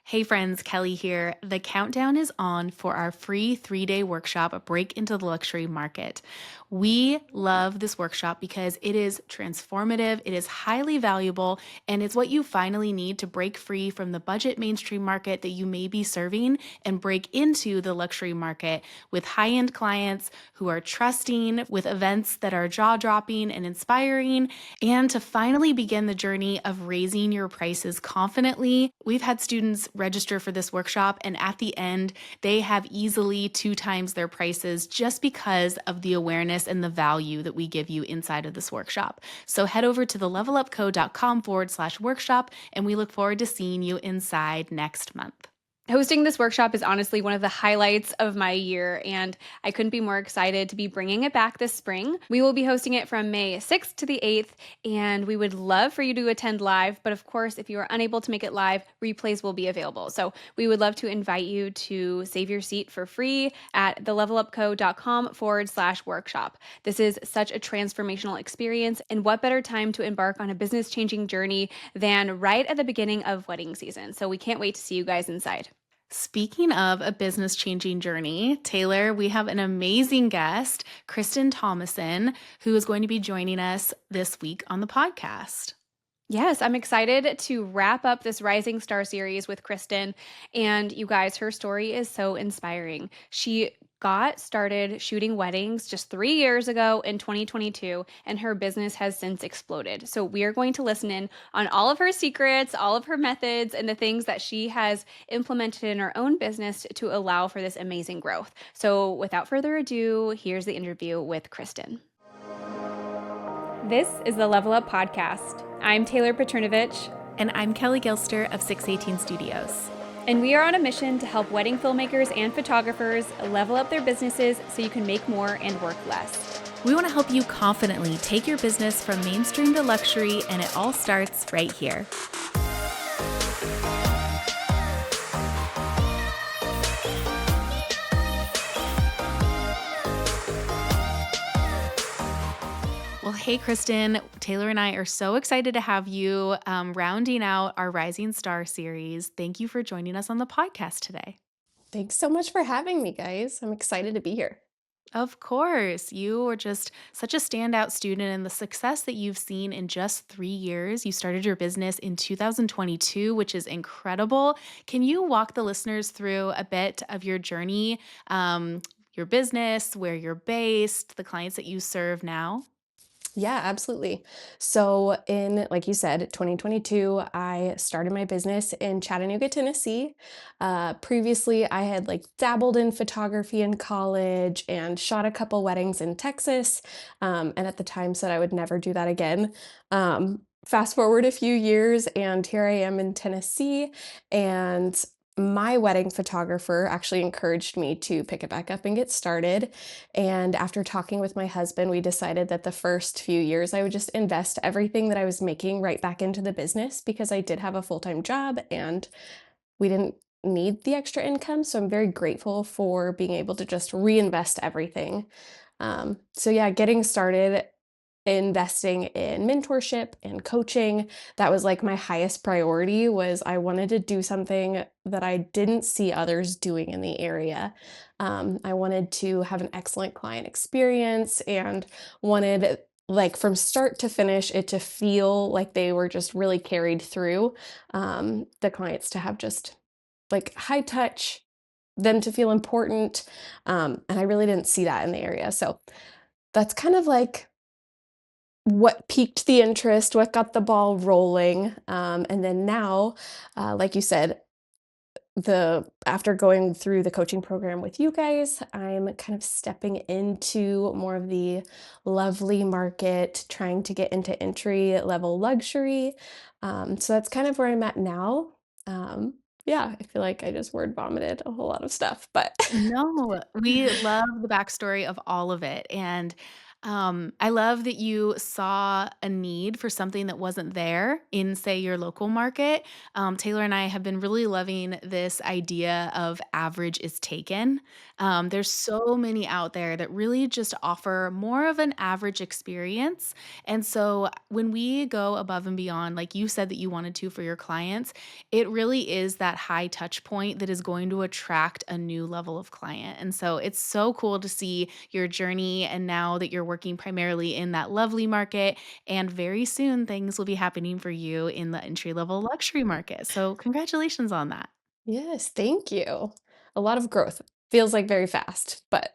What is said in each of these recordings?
Hey friends, Kelly here. The countdown is on for our free 3-day workshop, Break into the Luxury Market. We love this workshop because it is transformative, it is highly valuable, and it's what you finally need to break free from the budget mainstream market that you may be serving and break into the luxury market with high-end clients who are trusting, with events that are jaw-dropping and inspiring, and to finally begin the journey of raising your prices confidently. We've had students register for this workshop, and at the end, they have easily 2 times their prices just because of the awareness and the value that we give you inside of this workshop. So head over to thelevelupco.com/workshop, and we look forward to seeing you inside next month. Hosting this workshop is honestly one of the highlights of my year, and I couldn't be more excited to be bringing it back this spring. We will be hosting it from May 6th to the 8th, and we would love for you to attend live. But of course, if you are unable to make it live, replays will be available. So we would love to invite you to save your seat for free at thelevelupco.com/workshop. This is such a transformational experience, and what better time to embark on a business changing journey than right at the beginning of wedding season? So we can't wait to see you guys inside. Speaking of a business changing journey, Taylor, we have an amazing guest, Kristen Thomason, who is going to be joining us this week on the podcast. Yes, I'm excited to wrap up this Rising Star series with Kristen. And you guys, her story is so inspiring. She got started shooting weddings just 3 years ago in 2022, and her business has since exploded. So, we are going to listen in on all of her secrets, all of her methods, and the things that she has implemented in her own business to allow for this amazing growth. So, without further ado, here's the interview with Kristen. This is the Level Up Podcast. I'm Taylor Petrinovich. And I'm Kelly Gilster of 618 Studios. And we are on a mission to help wedding filmmakers and photographers level up their businesses so you can make more and work less. We want to help you confidently take your business from mainstream to luxury, and it all starts right here. Well, hey, Kristen, Taylor and I are so excited to have you rounding out our Rising Star series. Thank you for joining us on the podcast today. Thanks so much for having me, guys. I'm excited to be here. Of course, you were just such a standout student, and the success that you've seen in just 3 years. You started your business in 2022, which is incredible. Can you walk the listeners through a bit of your journey, your business, where you're based, the clients that you serve now? Yeah, absolutely. So, like you said, 2022, I started my business in Chattanooga, Tennessee. Previously, I had like dabbled in photography in college and shot a couple weddings in Texas. And at the time said I would never do that again. Fast forward a few years, and here I am in Tennessee. And my wedding photographer actually encouraged me to pick it back up and get started. And after talking with my husband, we decided that the first few years I would just invest everything that I was making right back into the business because I did have a full-time job and we didn't need the extra income. So I'm very grateful for being able to just reinvest everything. So yeah, getting started investing in mentorship and coaching, that was like my highest priority. Was I wanted to do something that I didn't see others doing in the area. I wanted to have an excellent client experience and wanted, like, from start to finish, it to feel like they were just really carried through. The clients to have just like high touch, them to feel important. And I really didn't see that in the area. So that's kind of like what piqued the interest, what got the ball rolling. And then now, like you said, the after going through the coaching program with you guys, I'm kind of stepping into more of the lovely market, trying to get into entry level luxury. So that's kind of where I'm at now. Yeah, I feel like I just word vomited a whole lot of stuff, but No, we love the backstory of all of it. And I love that you saw a need for something that wasn't there in, say, your local market. Taylor and I have been really loving this idea of average is taken. There's so many out there that really just offer more of an average experience. And so when we go above and beyond, like you said that you wanted to for your clients, it really is that high touch point that is going to attract a new level of client. And so it's so cool to see your journey. And now that you're working primarily in that lovely market, and very soon things will be happening for you in the entry level luxury market. So, congratulations on that. Yes, thank you. A lot of growth. Feels like very fast, but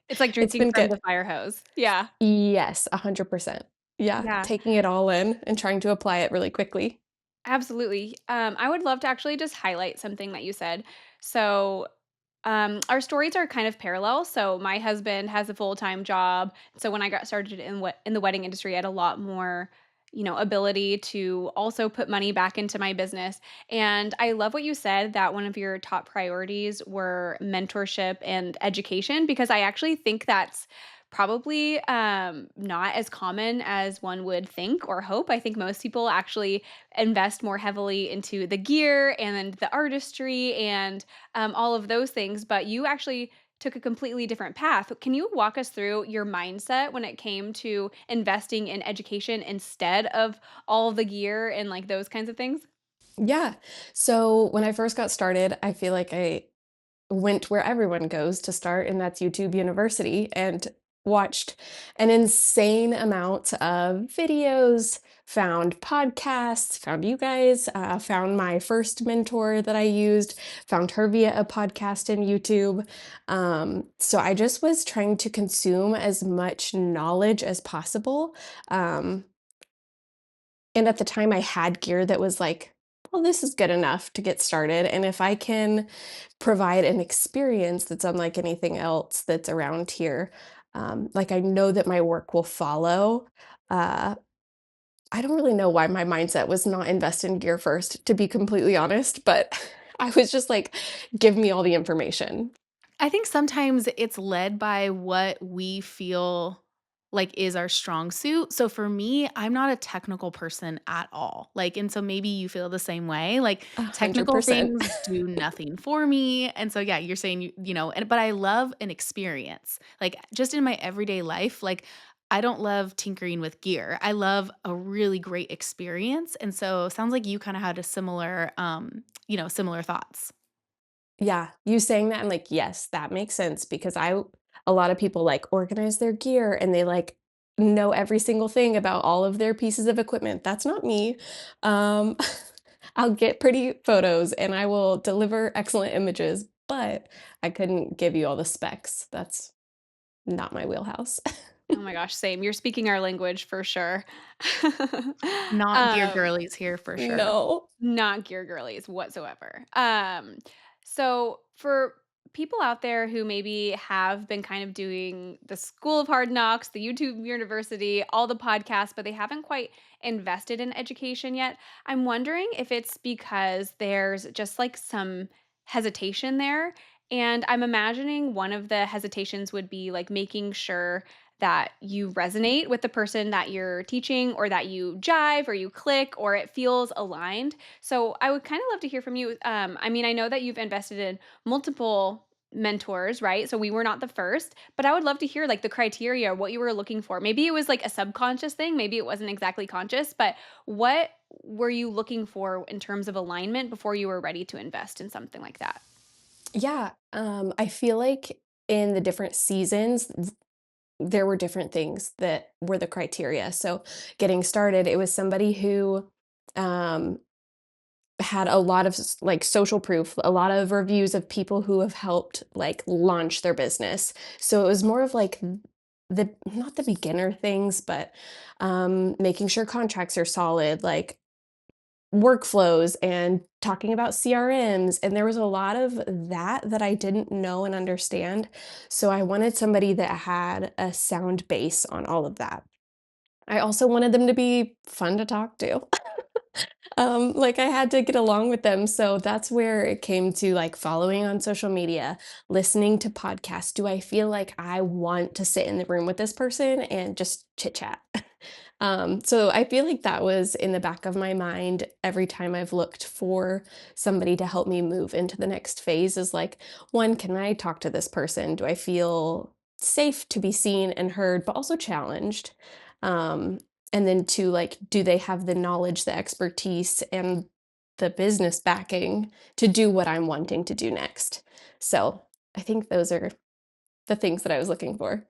It's like it's drinking been from good. the fire hose. Yeah. Yes, 100%. Yeah, Yeah. taking it all in and trying to apply it really quickly. Absolutely. I would love to actually just highlight something that you said. So, our stories are kind of parallel. So, my husband has a full time job. So, when I got started in the wedding industry, I had a lot more, ability to also put money back into my business. And I love what you said that one of your top priorities were mentorship and education because I actually think that's probably not as common as one would think or hope. I think most people actually invest more heavily into the gear and the artistry and all of those things. But you actually took a completely different path. Can you walk us through your mindset when it came to investing in education instead of all the gear and like those kinds of things? Yeah. So when I first got started, I feel like I went where everyone goes to start, and that's YouTube University, and watched an insane amount of videos, found podcasts, found you guys, found my first mentor that I used, found her via a podcast in YouTube. So I just was trying to consume as much knowledge as possible. Um, and at the time, I had gear that was like, well, this is good enough to get started. And if I can provide an experience that's unlike anything else that's around here, like I know that my work will follow. Uh, I don't really know why my mindset was not invest in gear first, to be completely honest, but I was just like, give me all the information. I think sometimes it's led by what we feel like is our strong suit. So for me, I'm not a technical person at all. Like, and so maybe you feel the same way. Like, A hundred technical percent. things do nothing for me. And so yeah, you're saying and but I love an experience. Like just in my everyday life, like I don't love tinkering with gear. I love a really great experience. And so sounds like you kind of had a similar similar thoughts. Yeah, you saying that, I'm like, "Yes, that makes sense," because a lot of people, like, organize their gear and they, like, know every single thing about all of their pieces of equipment. That's not me. Um, I'll get pretty photos and I will deliver excellent images, but I couldn't give you all the specs. That's not my wheelhouse. Oh my gosh, same. You're speaking our language for sure. Not gear um, girlies here for sure. No. Not gear girlies whatsoever. So for people out there who maybe have been kind of doing the School of Hard Knocks, the YouTube University, all the podcasts, but they haven't quite invested in education yet, I'm wondering if it's because there's just like some hesitation there. And I'm imagining one of the hesitations would be like making sure that you resonate with the person that you're teaching or that you jive or you click or it feels aligned. So I would kind of love to hear from you. I mean, I know that you've invested in multiple mentors, right? So we were not the first, but I would love to hear like the criteria, what you were looking for. Maybe it was like a subconscious thing, maybe it wasn't exactly conscious, but what were you looking for in terms of alignment before you were ready to invest in something like that? Yeah, I feel like in the different seasons, there were different things that were the criteria. So getting started, it was somebody who, um had a lot of like social proof, a lot of reviews of people who have helped like launch their business. So it was more of like the not the beginner things, but making sure contracts are solid, like workflows and talking about CRMs. And there was a lot of that I didn't know and understand. So I wanted somebody that had a sound base on all of that. I also wanted them to be fun to talk to. Like I had to get along with them. So that's where it came to like following on social media, listening to podcasts. Do I feel like I want to sit in the room with this person and just chit chat? So I feel like that was in the back of my mind every time I've looked for somebody to help me move into the next phase is like, one, can I talk to this person? Do I feel safe to be seen and heard, but also challenged? Um, and then two, like, do they have the knowledge, the expertise, and the business backing to do what I'm wanting to do next? So I think those are the things that I was looking for.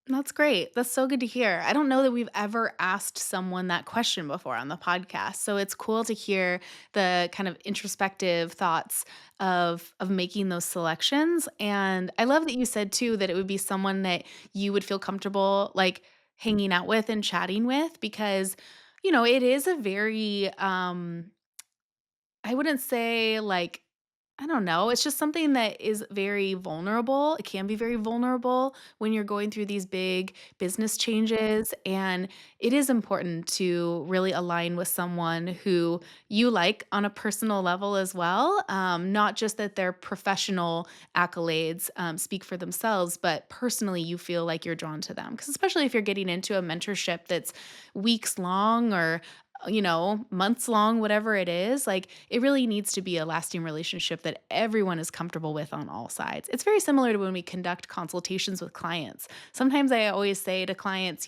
That's great. That's so good to hear. I don't know that we've ever asked someone that question before on the podcast. So it's cool to hear the kind of introspective thoughts of making those selections. And I love that you said too that it would be someone that you would feel comfortable like hanging out with and chatting with because it is a very I wouldn't say like I don't know, it's just something that is very vulnerable. It can be very vulnerable when you're going through these big business changes, and it is important to really align with someone who you like on a personal level as well. Not just that their professional accolades speak for themselves, but personally you feel like you're drawn to them. Because especially if you're getting into a mentorship that's weeks long or months long, whatever it is, like it really needs to be a lasting relationship that everyone is comfortable with on all sides. It's very similar to when we conduct consultations with clients. Sometimes I always say to clients,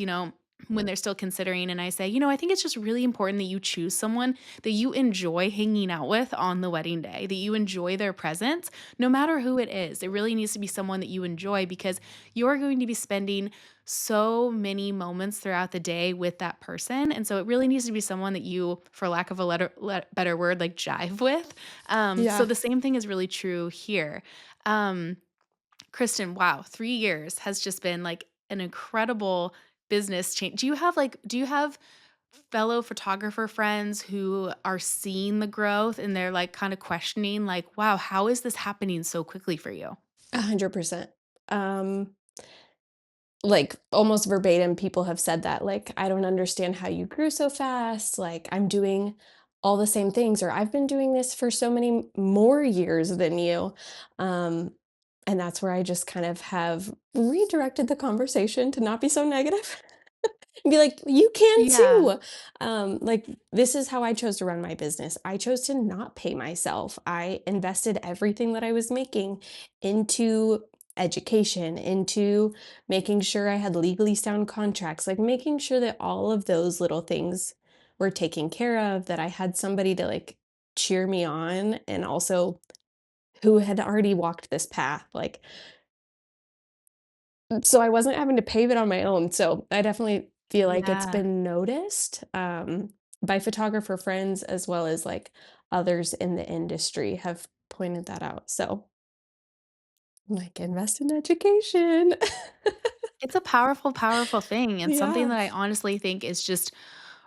when they're still considering, and I say, I think it's just really important that you choose someone that you enjoy hanging out with on the wedding day, that you enjoy their presence, no matter who it is. It really needs to be someone that you enjoy because you're going to be spending so many moments throughout the day with that person. And so it really needs to be someone that you, for lack of a better word, like jive with. So Yeah. the same thing is really true here. Um, Kristen, wow, 3 years has just been like an incredible business change. Do you have fellow photographer friends who are seeing the growth and they're like kind of questioning, like, wow, how is this happening so quickly for you? 100%. Um, like almost verbatim, people have said that, like, I don't understand how you grew so fast. Like, I'm doing all the same things, or I've been doing this for so many more years than you. Um, and that's where I just kind of have redirected the conversation to not be so negative. And be like, "You can Yeah. too." Like, this is how I chose to run my business. I chose to not pay myself. I invested everything that I was making into education, into making sure I had legally sound contracts, like making sure that all of those little things were taken care of, that I had somebody to like cheer me on and also who had already walked this path. Like, so I wasn't having to pave it on my own, so I definitely feel like it's Yeah. been noticed, by photographer friends as well as, like, others in the industry have pointed that out, so, like, invest in education. It's a powerful, powerful thing and something Yeah. that I honestly think is just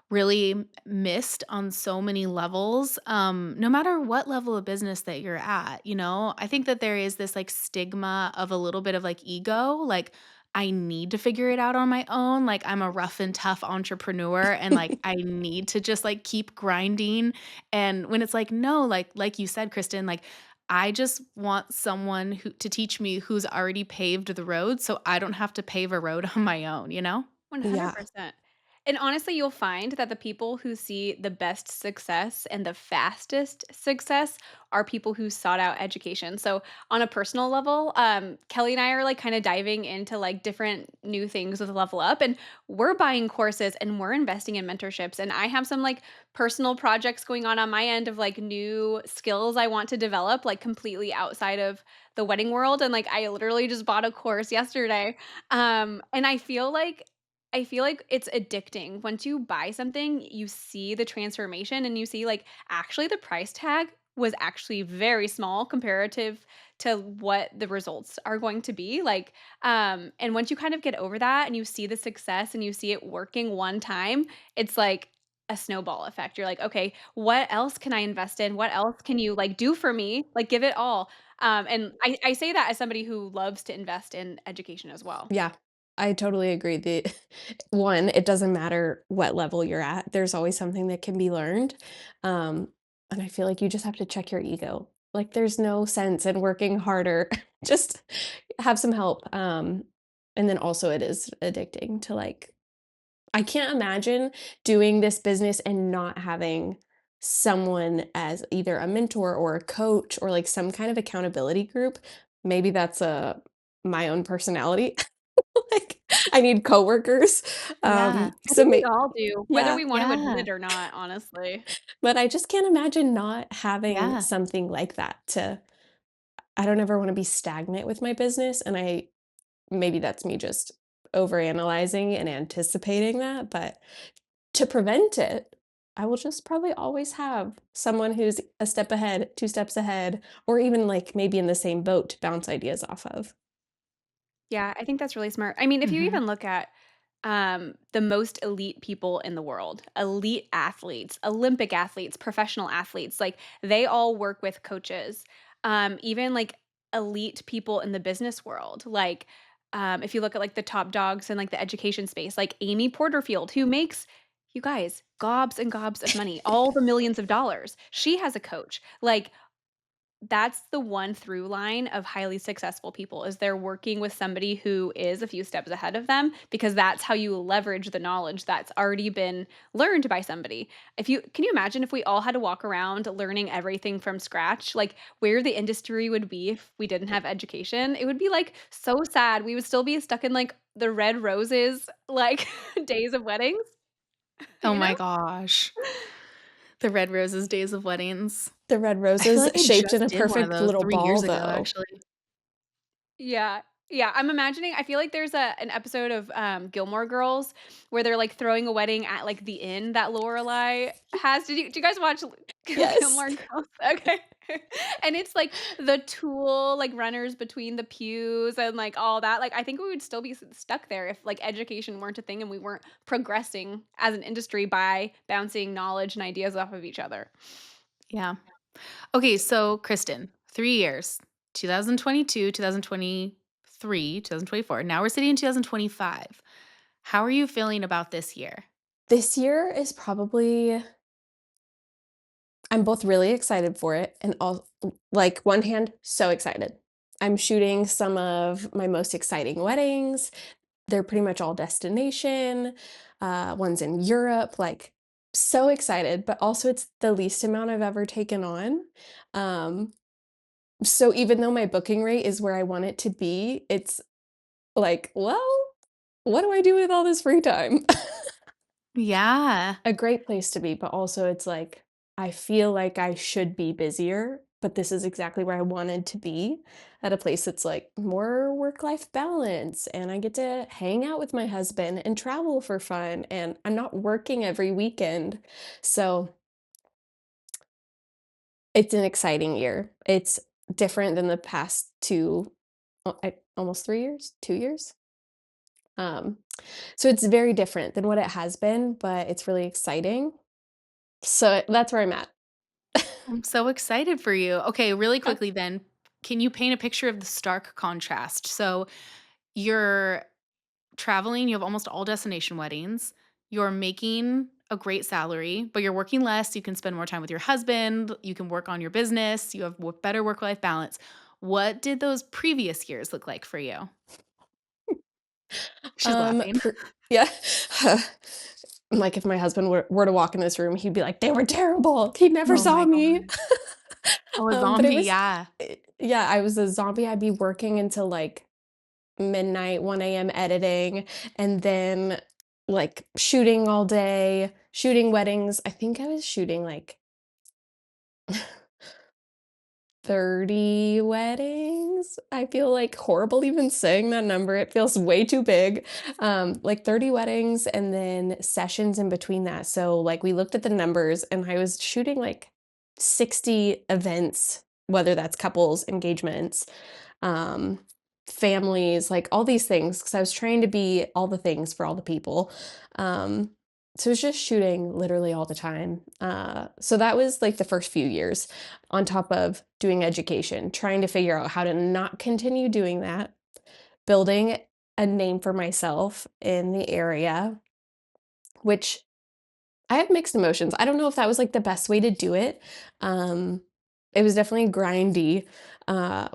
really missed on so many levels, no matter what level of business that you're at, I think that there is this like stigma of a little bit of like ego, like I need to figure it out on my own. Like I'm a rough and tough entrepreneur and like I need to just like keep grinding. And when it's like, no, like you said, Kristen, like I just want someone to teach me who's already paved the road so I don't have to pave a road on my own? Yeah. 100%. And honestly, you'll find that the people who see the best success and the fastest success are people who sought out education. So, on a personal level, Kelly and I are like kind of diving into like different new things with Level Up, and we're buying courses and we're investing in mentorships. And I have some like personal projects going on my end of like new skills I want to develop, like completely outside of the wedding world. And like, I literally just bought a course yesterday and I feel like it's addicting. Once you buy something, you see the transformation and you see like actually the price tag was actually very small comparative to what the results are going to be. And once you kind of get over that and you see the success and you see it working one time, it's like a snowball effect. You're like, okay, what else can I invest in? What else can you like do for me? Like give it all. And I say that as somebody who loves to invest in education as well. Yeah. I totally agree. The one, it doesn't matter what level you're at. There's always something that can be learned. Um, and I feel like you just have to check your ego. Like there's no sense in working harder. Just have some help. And then also it is addicting to like I can't imagine doing this business and not having someone as either a mentor or a coach or like some kind of accountability group. Maybe that's my own personality. Like I need coworkers. Yeah. I So think we all do, whether yeah, we want to admit Yeah. it or not, honestly. but I just can't imagine not having Yeah. something like that to I don't ever want to be stagnant with my business and I maybe that's me just overanalyzing and anticipating that, but to prevent it, I will just probably always have someone who's a step ahead, 2 steps ahead, or even, like, maybe in the same boat to bounce ideas off of. Yeah, I think that's really smart. I mean, if you Mhm. even look at the most elite people in the world, elite athletes, Olympic athletes, professional athletes, like they all work with coaches. Even like elite people in the business world, like if you look at like the top dogs in like the education space, like Amy Porterfield, who makes you guys gobs and gobs of money, all the millions of dollars. She has a coach. Like that's the one through line of highly successful people is they're working with somebody who is a few steps ahead of them because that's how you leverage the knowledge that's already been learned by somebody. If you can you imagine if we all had to walk around learning everything from scratch, like where the industry would be if we didn't have education? It would be like so sad. We would still be stuck in like the red roses like days of weddings, Oh you my know? gosh. The Red Roses Days of Weddings. The red I feel roses like I shaped in just a did one of perfect those little 3 ball, years ago, though. actually. Yeah. Yeah, I'm imagining I feel like there's an episode of, Gilmore Girls where they're, like, throwing a wedding at, like, the inn that Lorelai has. Do you guys watch Yes. Gilmore Girls? Okay. And it's, like, the tool, like, runners between the pews and, like, all that. Like, I think we would still be stuck there if, like, education weren't a thing and we weren't progressing as an industry by bouncing knowledge and ideas off of each other. Yeah. Okay, so Kristen, 3 years, 2022, 2023, 2024. Now we're sitting in 2025. How are you feeling about this year? This year is probably I'm both really excited for it and like, one hand, so excited. I'm shooting some of my most exciting weddings. They're pretty much all destination, one's in Europe, like, so excited, but also it's the least amount I've ever taken on. Um, so even though my booking rate is where I want it to be, it's like, "Well, what do I do with all this free time?" Yeah. A great place to be, but also it's like, I feel like I should be busier, but this is exactly where I wanted to be, at a place that's, like, more work-life balance, and I get to hang out with my husband and travel for fun, and I'm not working every weekend. So, it's an exciting year. It's different than the past 2 almost 3 years? 2 years? Um, so it's very different than what it has been, but it's really exciting. So, that's where I'm at. I'm so excited for you. Okay, really quickly then, can you paint a picture of the stark contrast? So, you're traveling, you have almost all destination weddings, you're making a great salary, but you're working less, you can spend more time with your husband, you can work on your business, you have better work-life balance. What did those previous years look like for you? She's laughing. Per yeah. Like, if my husband were to walk in this room, he'd be like, "They were terrible. He never Oh saw my me." gosh. Oh, a But it zombie, was yeah. yeah, I was a zombie. I'd be working until, like, midnight, 1 AM editing, and then, like, shooting all day, shooting weddings. I think I was shooting, like 30 weddings? I feel, like, horrible even saying that number, it feels way too big. Like, 30 weddings and then sessions in between that, so, like, we looked at the numbers, and I was shooting, like, 60 events, whether that's couples, engagements, um, families, like, all these things, because I was trying to be all the things for all the people. Um, so it was just shooting literally all the time. So that was, like, the first few years on top of doing education, trying to figure out how to not continue doing that, building a name for myself in the area, which I have mixed emotions. I don't know if that was like the best way to do it. Um, it was definitely grindy. Uh,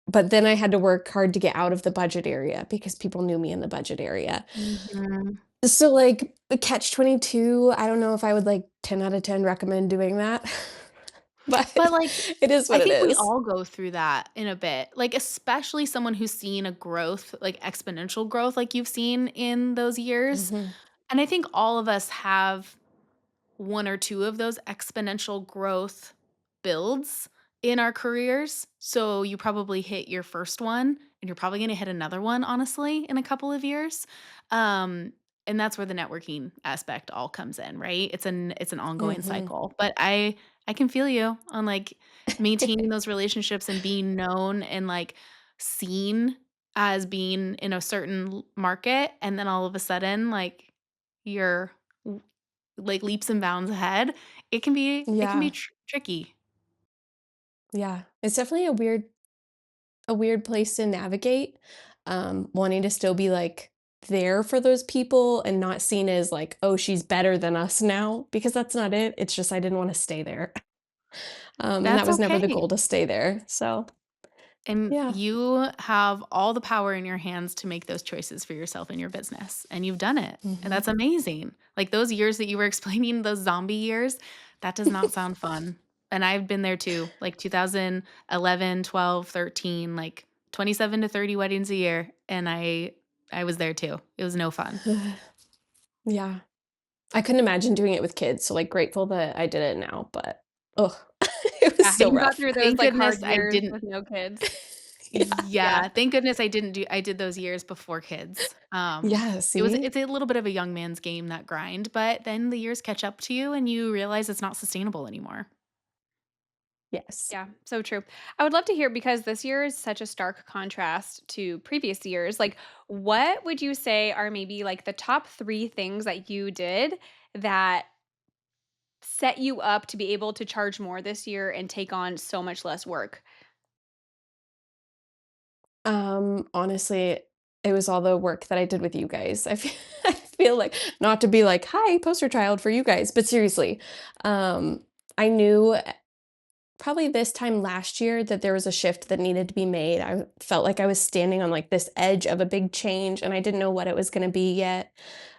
but then I had to work hard to get out of the budget area because people knew me in the budget area. Mhm. So, like, the catch-22, I don't know if I would, like, 10 out of 10 recommend doing that, but But, like, it is I what it think we is. all go through that in a bit, like, especially someone who's seen a growth, like, exponential growth like you've seen in those years, Mhm, and I think all of us have 1 or 2 of those exponential growth builds in our careers. So you probably hit your first one and you're probably going to hit another one honestly in a couple of years. Um and that's where the networking aspect all comes in, right? It's an ongoing mhm. cycle. But I can feel you on like maintaining those relationships and being known and like seen as being in a certain market and then all of a sudden like you're like leaps and bounds ahead, it can be Yeah, tricky. yeah. It's definitely a weird place to navigate, wanting to still be, like, there for those people and not seen as, like, "Oh, she's better than us now," because that's not it, it's just I didn't wanna stay there. And that That's was never the okay. goal to stay there, so, And yeah. you have all the power in your hands to make those choices for yourself and your business, and you've done it, and Mhm. that's amazing. Like, those years that you were explaining, those zombie years, that does not sound fun, and I've been there too, like 2011, 12, 13, like 27 to 30 weddings a year, and I was there too. It was no fun. Yeah. I couldn't imagine doing it with kids, so, like, grateful that I did it now, but, ugh, it was Yeah, still you got rough. through those, Thank like, goodness hard I years didn't. with no kids. Yeah. Yeah. Yeah, thank goodness I did those years before kids. Yeah, see? It's a little bit of a young man's game, that grind, but then the years catch up to you and you realize it's not sustainable anymore. Yes. Yeah, so true. I would love to hear because this year is such a stark contrast to previous years. Like, what would you say are maybe like the top 3 things that you did that set you up to be able to charge more this year and take on so much less work? Honestly, it was all the work that I did with you guys. I feel like not to be like, "Hi, poster child for you guys," but seriously, I knew probably this time last year that there was a shift that needed to be made. I felt like I was standing on like this edge of a big change and I didn't know what it was going to be yet.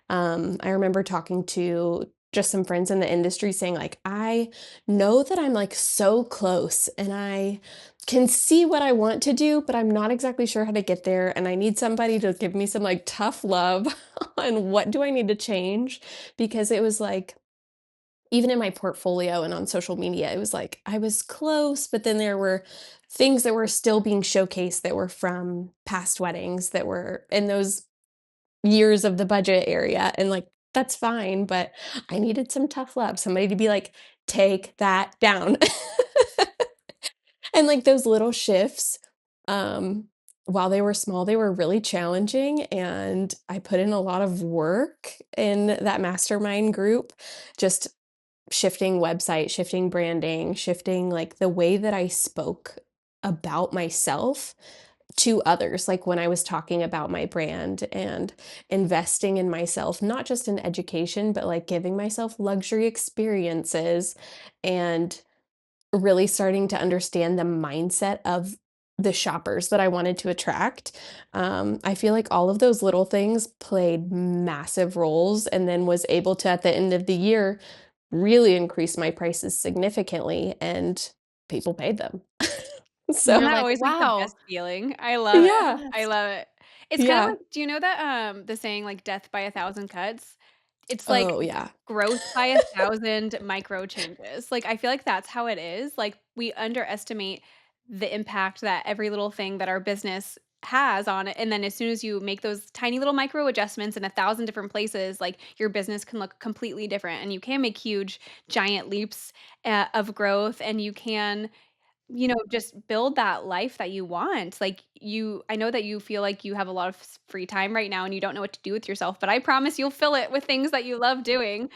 I remember talking to just some friends in the industry saying like I know that I'm like so close and I can see what I want to do, but I'm not exactly sure how to get there and I need somebody to give me some like tough love on what do I need to change because it was like even in my portfolio and on social media, it was like I was close, but then there were things that were still being showcased that were from past weddings that were in those years of the budget area. And like, that's fine, but I needed some tough love, somebody to be like, take that down. And like those little shifts, um, while they were small, they were really challenging. And I put in a lot of work in that mastermind group, just shifting website, shifting branding, shifting like the way that I spoke about myself to others. Like when I was talking about my brand and investing in myself, not just in education, but like giving myself luxury experiences and really starting to understand the mindset of the shoppers that I wanted to attract. I feel like all of those little things played massive roles and then was able to, at the end of the year, really increase my prices significantly and people paid them. And Isn't you're So, that like, always like the "Wow." best feeling? I love it. yeah, I Yes. love it. It's kind of yeah. like, do you know that the saying like death by a thousand cuts? It's like Oh, yeah. growth by a thousand micro changes. Like, I feel like that's how it is. Like, we underestimate the impact that every little thing that our business has on it. And then as soon as you make those tiny little micro adjustments in a thousand different places, like your business can look completely different. And you can make huge, giant leaps of growth. And you can just build that life that you want. Like I know that you feel like you have a lot of free time right now and you don't know what to do with yourself, but I promise you'll fill it with things that you love doing.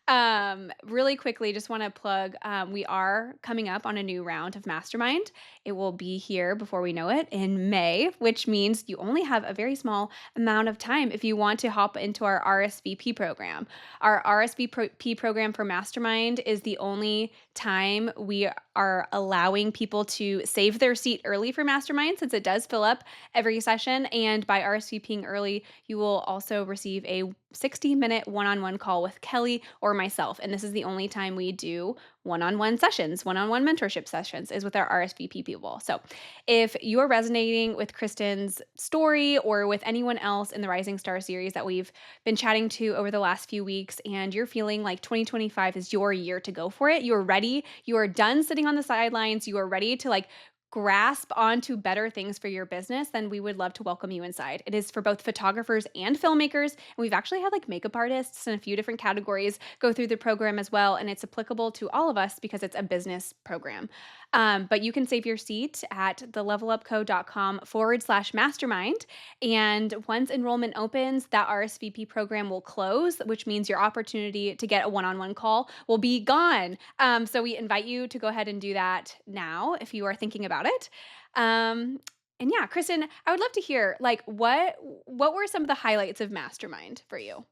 Really quickly, just want to plug we are coming up on a new round of Mastermind. It will be here before we know it in May, which means you only have a very small amount of time if you want to hop into our RSVP program. Our RSVP program for Mastermind is the only time we are allowing people to save their seat early for Mastermind since it does fill up every session. And by RSVPing early, you will also receive a 60-minute one on one call with Kelly or myself. And this is the only time we do one on one sessions, one on one mentorship sessions, is with our RSVP people. So if you're resonating with Kristen's story or with anyone else in the Rising Star series that we've been chatting to over the last few weeks, and you're feeling like 2025 is your year to go for it, you're ready, you are done sitting on the sidelines, you are ready to like grasp onto better things for your business, then we would love to welcome you inside. It is for both photographers and filmmakers. And we've actually had like makeup artists in a few different categories go through the program as well. And it's applicable to all of us because it's a business program. But you can save your seat at thelevelupco.com/mastermind. And once enrollment opens, that RSVP program will close, which means your opportunity to get a one on one call will be gone. So we invite you to go ahead and do that now if you are thinking about it. Um, and yeah, Kristen, I would love to hear like what were some of the highlights of Mastermind for you?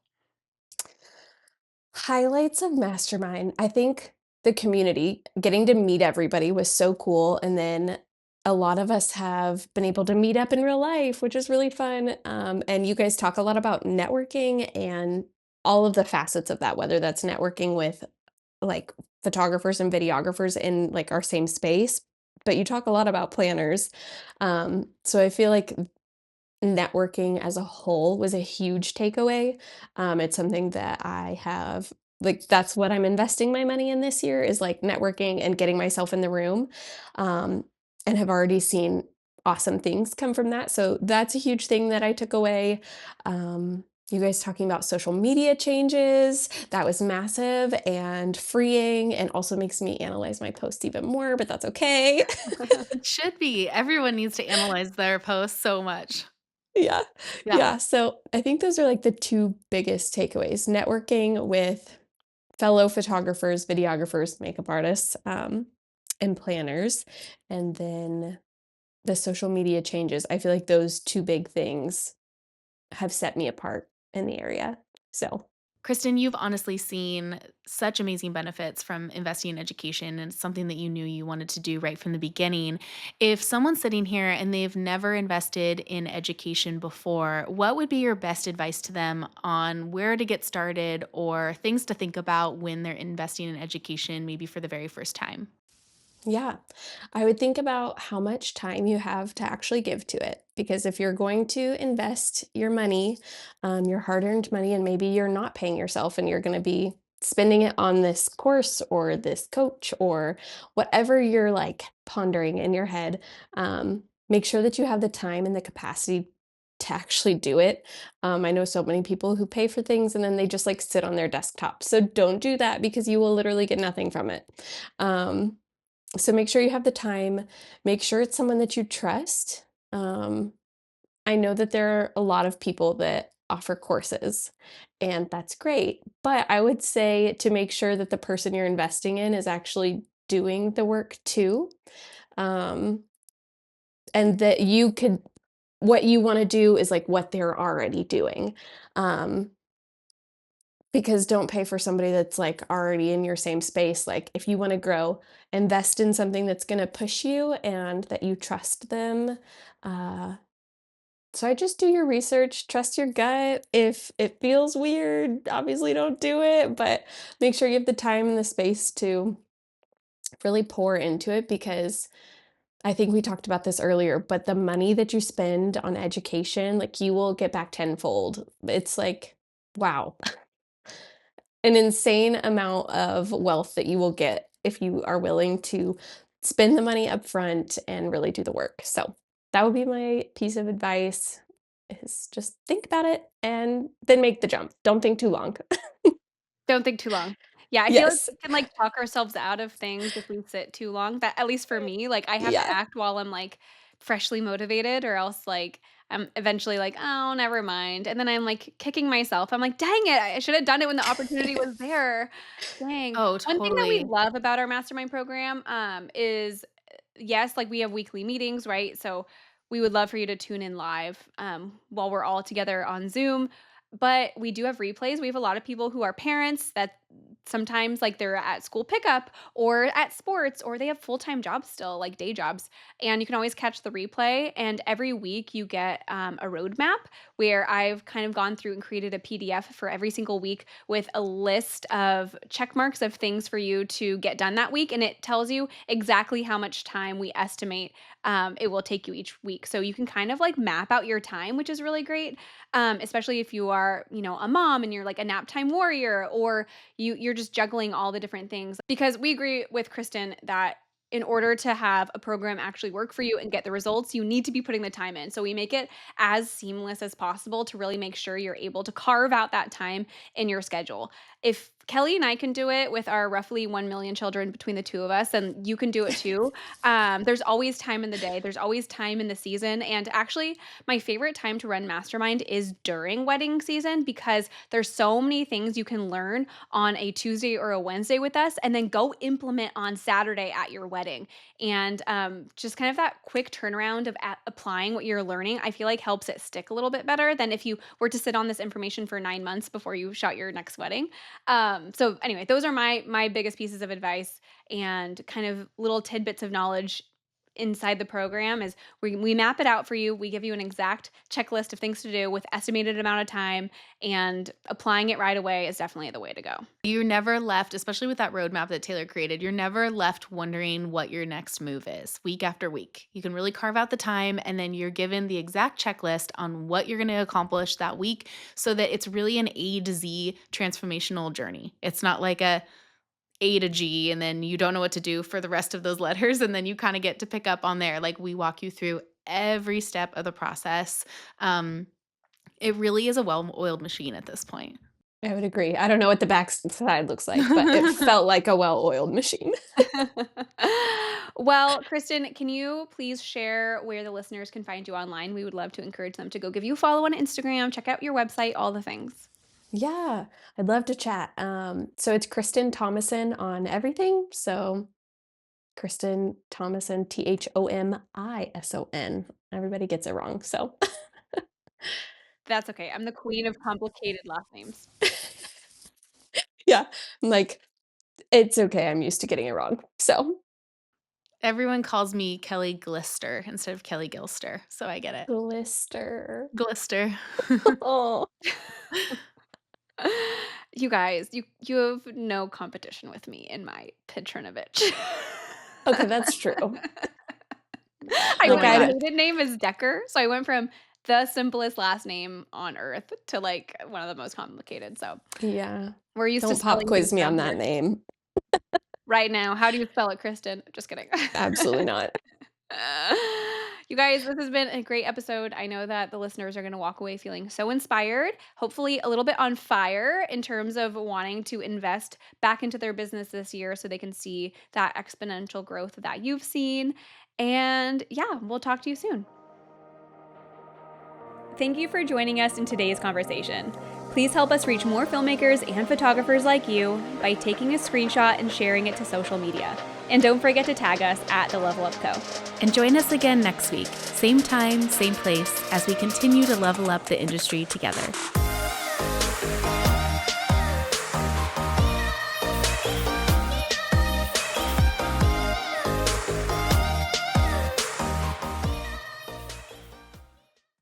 Highlights of Mastermind. I think the community, getting to meet everybody was so cool. And then a lot of us have been able to meet up in real life, which is really fun. And you guys talk a lot about networking and all of the facets of that, whether that's networking with like photographers and videographers in like our same space, but you talk a lot about planners. So I feel like networking as a whole was a huge takeaway. It's something that I have like that's what I'm investing my money in this year is like networking and getting myself in the room. Um, and have already seen awesome things come from that. So that's a huge thing that I took away. You guys talking about social media changes, that was massive and freeing and also makes me analyze my posts even more, but that's okay. It should be. Everyone needs to analyze their posts so much. Yeah. Yeah. Yeah, so I think those are, like, the 2 biggest takeaways, networking with fellow photographers, videographers, makeup artists, and planners, and then the social media changes. I feel like those 2 big things have set me apart in the area. So, Kristen, you've honestly seen such amazing benefits from investing in education, and it's something that you knew you wanted to do right from the beginning. If someone's sitting here and they've never invested in education before, what would be your best advice to them on where to get started or things to think about when they're investing in education, maybe for the very first time? yeah, I would think about how much time you have to actually give to it, because if you're going to invest your money, your hard-earned money, and maybe you're not paying yourself and you're gonna be spending it on this course or this coach or whatever you're, like, pondering in your head, make sure that you have the time and the capacity to actually do it. I know so many people who pay for things and then they just, like, sit on their desktop, so don't do that because you will literally get nothing from it. Um so make sure you have the time, make sure it's someone that you trust. Um, I know that there are a lot of people that offer courses, and that's great. But I would say to make sure that the person you're investing in is actually doing the work too. Um, and that you could, what you want to do is like what they're already doing. Um, because don't pay for somebody that's, like, already in your same space, like, if you wanna grow, invest in something that's gonna push you and that you trust them, uh, so I just do your research, trust your gut, if it feels weird, obviously don't do it, but make sure you have the time and the space to really pour into it because I think we talked about this earlier, but the money that you spend on education, like, you will get back tenfold. It's like, wow. An insane amount of wealth that you will get if you are willing to spend the money up front and really do the work. So, that would be my piece of advice is just think about it and then make the jump. Don't think too long. Don't think too long. Yeah, I feel like Yes. we can, like, talk ourselves out of things if we sit too long. That at least for me, like, I have to Yeah. act while I'm, like, freshly motivated or else, like, I'm eventually like, oh, never mind. And then I'm like kicking myself. I'm like, dang it, I should have done it when the opportunity was there. Dang. Oh, One thing that we totally. love about our mastermind program is yes, like we have weekly meetings, right? So we would love for you to tune in live while we're all together on Zoom. But we do have replays. We have a lot of people who are parents that sometimes like they're at school pickup or at sports or they have full-time jobs still, like day jobs. And you can always catch the replay. And every week you get a roadmap where I've kind of gone through and created a PDF for every single week with a list of check marks of things for you to get done that week. And it tells you exactly how much time we estimate it will take you each week. So you can kind of like map out your time, which is really great. Especially if you are, a mom and you're like a nap time warrior, or you're just juggling all the different things. Because we agree with Kristen that in order to have a program actually work for you and get the results, you need to be putting the time in. So we make it as seamless as possible to really make sure you're able to carve out that time in your schedule. If Kelly and I can do it with our roughly 1 million children between the two of us, then you can do it too. There's always time in the day, there's always time in the season. And actually, my favorite time to run Mastermind is during wedding season because there's so many things you can learn on a Tuesday or a Wednesday with us and then go implement on Saturday at your wedding. And just kind of that quick turnaround of applying what you're learning, I feel like helps it stick a little bit better than if you were to sit on this information for 9 months before you shot your next wedding. So anyway, those are my biggest pieces of advice and kind of little tidbits of knowledge inside the program is we map it out for you. We give you an exact checklist of things to do with estimated amount of time, and applying it right away is definitely the way to go. You're never left, especially with that roadmap that Taylor created, you're never left wondering what your next move is week after week. You can really carve out the time and then you're given the exact checklist on what you're going to accomplish that week so that it's really an A to Z transformational journey. It's not like A to G and then you don't know what to do for the rest of those letters and then you kind of get to pick up on there. Like we walk you through every step of the process. It really is a well-oiled machine at this point. I would agree. I don't know what the backside looks like, but it felt like a well-oiled machine. Well, Kristen, can you please share where the listeners can find you online? We would love to encourage them to go give you a follow on Instagram, check out your website, all the things. Yeah, I'd love to chat. So it's Kristen Thomason on everything. So Kristen Thomason, Thomison. Everybody gets it wrong. So That's okay. I'm the queen of complicated last names. yeah, I'm like, it's okay. I'm used to getting it wrong. So Everyone calls me Kelly Glister instead of Kelly Gilster, so I get it. Glister. Glister. Oh, You guys, you have no competition with me in my Petrinovich. okay, that's true. I Like my I, maiden name is Decker, so I went from the simplest last name on earth to like one of the most complicated. So yeah, we're used to don't pop spelling quiz things me down on here. that name. Right now. How do you spell it, Kristen? Just kidding. Absolutely not. You guys, this has been a great episode. I know that the listeners are going to walk away feeling so inspired, hopefully a little bit on fire in terms of wanting to invest back into their business this year so they can see that exponential growth that you've seen. And yeah, we'll talk to you soon. Thank you for joining us in today's conversation. Please help us reach more filmmakers and photographers like you by taking a screenshot and sharing it to social media. And don't forget to tag us at The Level Up Co. And join us again next week, same time, same place, as we continue to level up the industry together.